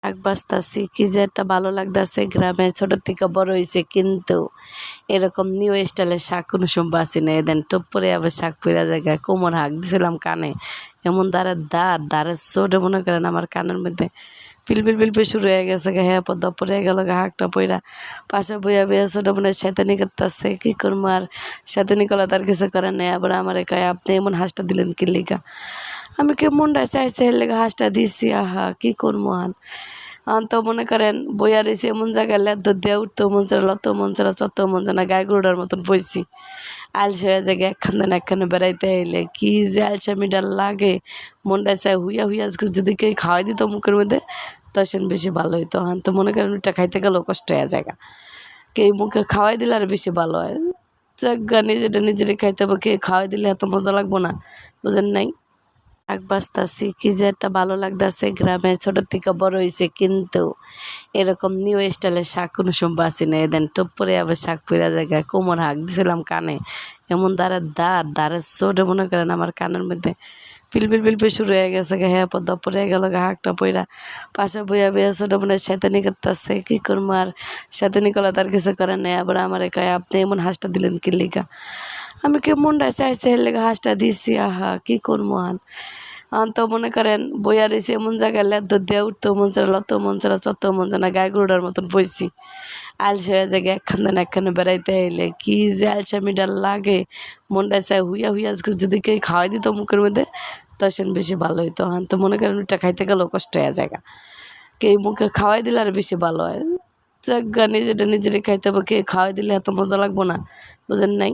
শাক বাছতাছি কি যে একটা ভালো লাগতাছে। গ্রামে ছোট থেকে বড় হইছে, কিন্তু এরকম নিউ স্টাইলের শাক কোনো সময় বাঁচি না। এদিন টপ করে আবার শাক পইরা জায়গায় কোমর হাঁক দিছিলাম কানে, এমন দাঁড়ের চোটে মনে করেন আমার কানের মধ্যে পিলপিল পিলপিল শুরু হয়ে গেছে। হ্যাঁ পদ্মা পড়ে গেল হাঁকটা পইরা। পাশে বইয়া বইয়া ছোট মনে শয়তানি করতেছে, কি করবো আর, শয়তানি করলে তার কিছু করে নেই। আবার আমার কয় আপনি এমন হাঁসটা দিলেন কি লিগা। আমি কি মনটা চাইছে এর লেগে হাঁসটা দিছি। আহা কি করবো আর তো মনে করেন বইয়া রয়েছি এমন জায়গায় লেদ দিয়ে উঠতেও মন চায়, লতেও মন চায়, চত্তেও মন চায় না, গায়ে গরুটার মতন বইছি। আলসে হয়ে জায়গায় একখানে বেড়াইতে এলে কি যে আলসামিটা লাগে। মনটা চায় হুইয়া হুইয়া আজকে যদি কেউ খাওয়াই দিত মুখের মধ্যে তখন বেশি ভালো হইতো। তো মনে করেন ওইটা খাইতে গেলেও কষ্ট হয়ে জায়গা, কেউ মুখে খাওয়াই দিলে আর বেশি ভালো হয়। জায়গা নিজেরই খাইতে হবে, কে খাওয়াই দিলে এত মজা লাগবো না, বুঝেন নাই। শাক বাছতাছি কি যে একটা ভালো লাগতাছে। গ্রামে ছোট থেকে বড় হইছে, কিন্তু এরকম নিউ স্টাইলের শাক কোনো সময় বাঁচি না। এদিন টপ করে আবার শাক পইরা জায়গায় কোমর হাঁক দিছিলাম কানে, এমন দাঁড়ের চোটে মনে করেন আমার কানের মধ্যে পিলপিল পিলপিল শুরু হয়ে গেছে। হ্যাঁ পদ্মা পড়ে গেল হাঁকটা পইরা। পাশে বইয়া বইয়া ছোট মনে শয়তানি করতেছে, কি করবো আর, শয়তানি করলে তার কিছু করে নেই। আবার আমার কয় আপনি এমন হাঁসটা দিলেন কি লিগা। আমি কি মনটা চাইছে এর লেগে হাঁসটা দিছি। আহা কি করবো আর তো মনে করেন বইয়া রয়েছে এমন জায়গায় লেদ দিয়ে উঠতেও মন চায়, লতেও মন চায়, চত্তেও মন চায় না, গায়ে গরুটার মতন বইছি। আলসে হয়ে জায়গায় একখানে বেড়াইতে এলে কি যে আলসামিটা লাগে। মনটা চায় হুইয়া হুইয়া আজকে যদি কেউ খাওয়াই দিত মুখের মধ্যে তখন বেশি ভালো হইতো। তো মনে করেন ওইটা খাইতে গেলেও কষ্ট হয়ে জায়গা, কেউ মুখে খাওয়াই দিলে আর বেশি ভালো হয়। জায়গা নিজেরই খাইতে হবে, কে খাওয়াই দিলে এত মজা লাগবো না, বুঝেন নাই।